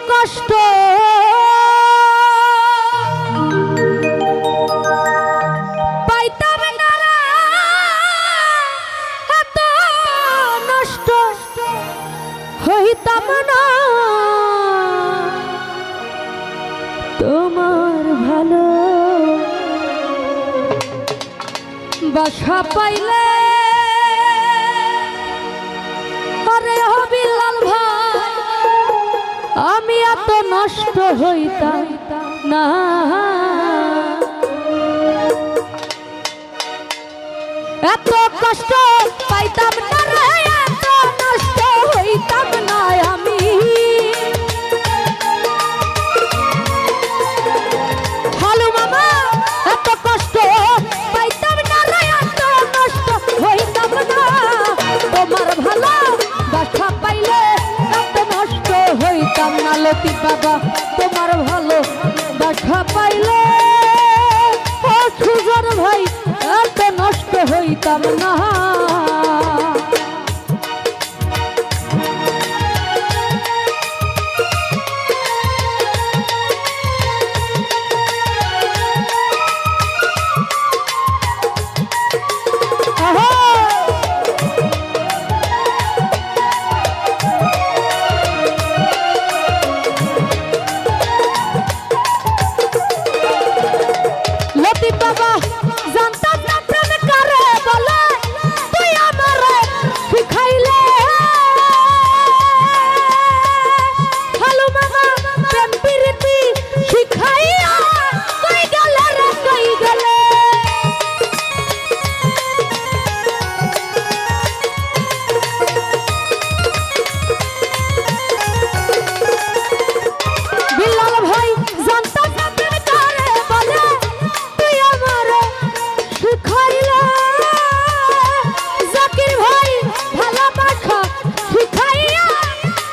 কষ্ট পাইতাম না রে, এত নষ্ট হইতাম না। তোমার ভালো বাসা পাইলে আরে বিলাল ভাই আমি এত নষ্ট হইতাম না। এত কষ্ট পাইতাম না রে, এত নষ্ট হইতাম না আমি। হালু মামা এত কষ্ট পাইতাম না রে, এত নষ্ট হইতাম না। তোমার ভালো বাসা পাইলে এত নষ্ট হইতাম না। লতিফ বাবা তোমার ভালো বাসা পাইলে ও সুজন ভাই এত নষ্ট হইতাম না। লতিফ বাবা জানতাম না প্রেম কারে বলে, তুই আমারে শিখাইলে। হালু মামা প্রেম প্রীতি শিখাইয়া কই গেলে রে কই গেলে। বিলাল ভাই জানতাম না প্রেম কারে বলে, তুই আমারে শিখাইলে। জাকির ভাই ভালোবাসা শিখাইয়া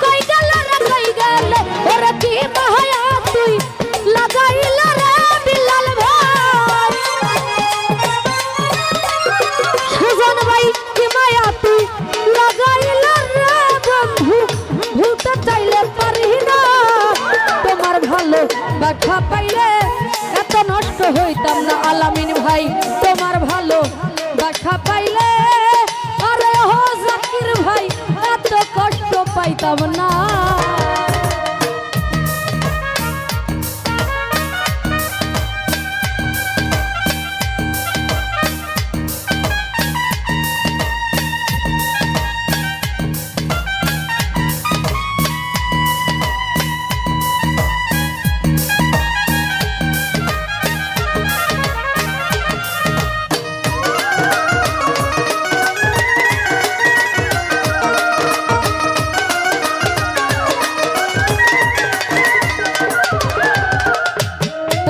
কই গেলে রে কই গেলে। ওরে কি মায়া তুই লাগাইলে রে বিলাল ভাই। সুজন ভাই কি মায়া তুই লাগাইলে রে বন্ধু, ভুলতে চাইলে পারি না। তোমার ভালো বাসা পাইলে এত নষ্ট হইতাম না। আলামিন ভাই তোমার ভালো বাসা পাইলে আরে ও জাকির ভাই এত কষ্ট পাইতাম না।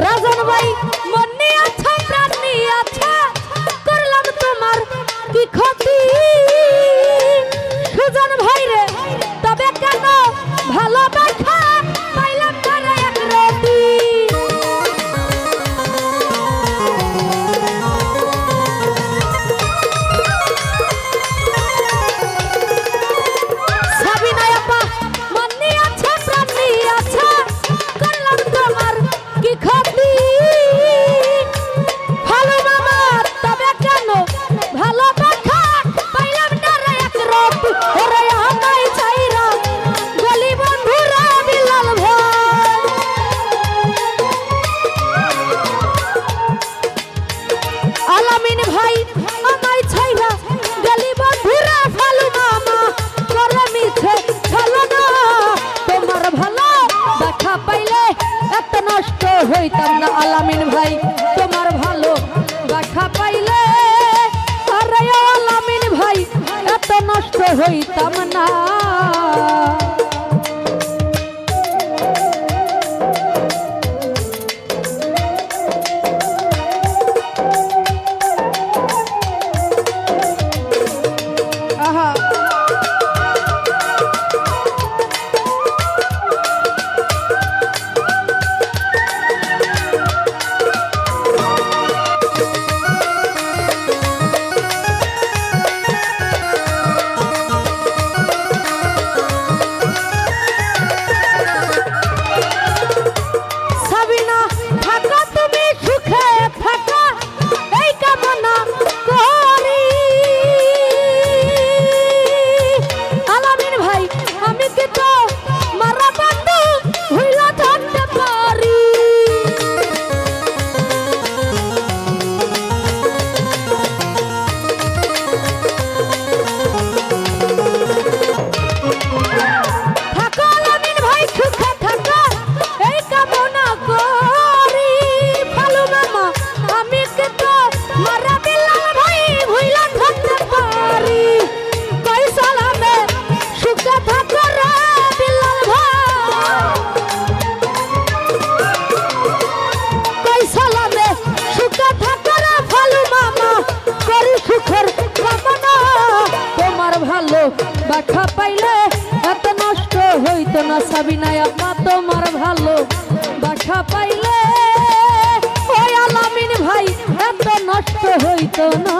রাজন ভাই মন নিয়ে আছো প্রাণ নিয়ে আছো, করলাম তোমার কি ক্ষতি। সুজন ভাই রে তবে কেন ভালোবাসা পাইলাম তারে এক রতি। সাবিনা আপা মন নিয়ে আছো প্রাণ নিয়ে আছো, করলাম তোমার কি ক্ষতি। হালু মামা তবে কেন ভালোবাসা পাইলাম না রে এক রতি। ওরে আমায় চাইরা গলি বন্ধুরা বিলাল ভাই। আলামিন ভাই আমায় ছাইরা গলি বন্ধুরা ফালু মামা করে মিছে ভালো না। তোমার ভালো দেখা পাইলে এত নষ্ট হইতাম না। আলামিন ভাই তোমার ভালো দেখা পাইলে আরে আলামিন ভাই এত নষ্ট হইতাম না। আহা বাখা পাইলে এত নষ্ট হইতো না সাবিনা আপা তোমার ভালো বাখা পাইলে ওই আলামিন ভাই এত নষ্ট হইতো না।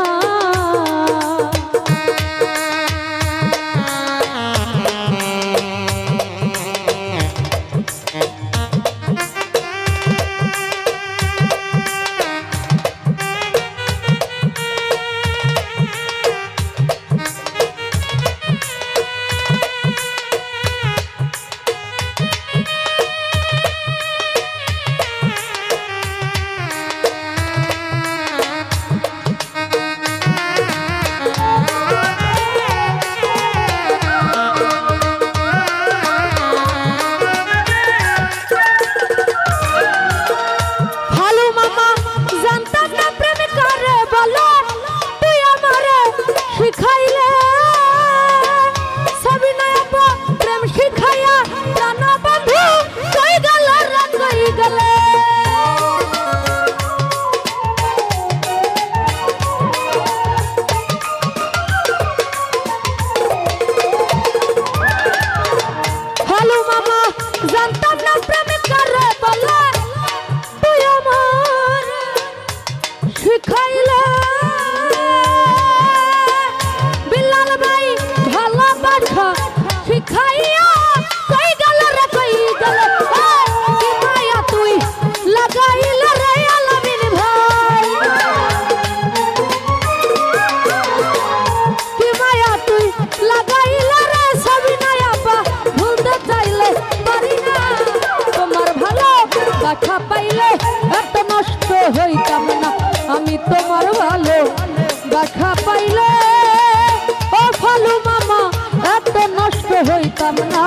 বাখা পাইলে এত নষ্ট হইতাম না আমি তোমার ভালো বাখা পাইলে ও ফালু মামা এত নষ্ট হইতাম না।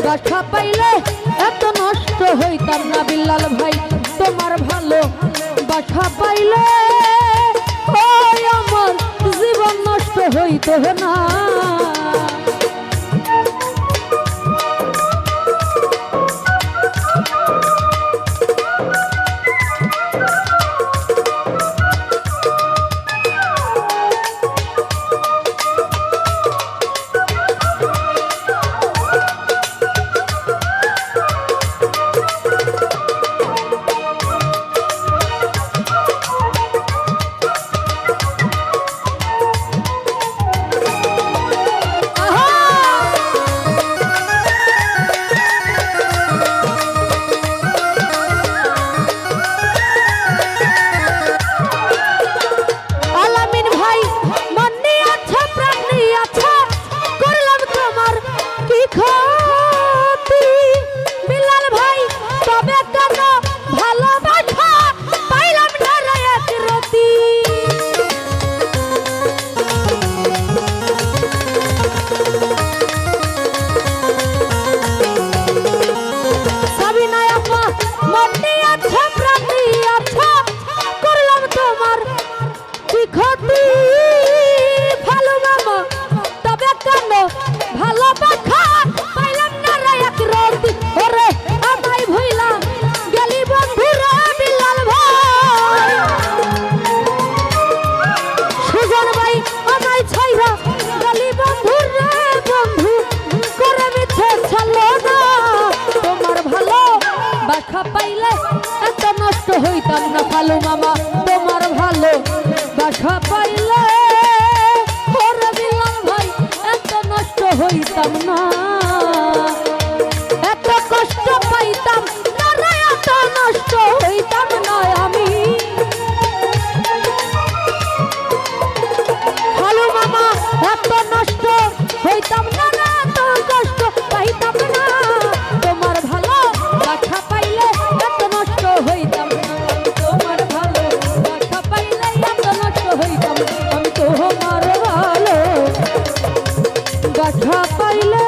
বাখা পাইলে এত নষ্ট হইতাম না বিল্লাল ভাই তোমার ভালো বাখা পাইলে ওই আমার জীবন নষ্ট হইতো না। আহা ফালু মামা তোমার ভালো বাসা পাইলে ওরে বিলাল ভাই এত নষ্ট হইতাম না, এত কষ্ট পাইতাম না রে, এত নষ্ট হইতাম না আমি। ফালু মামা এত নষ্ট হইতাম না রে, এত কষ্ট পাইতাম না, তোমার ভালো বাসা পাইলে এত নষ্ট হইতাম না, তোমার ভালো বাসা পাইলে এত নষ্ট হইতাম, আমি তোমার ভালো বাসা পাইলে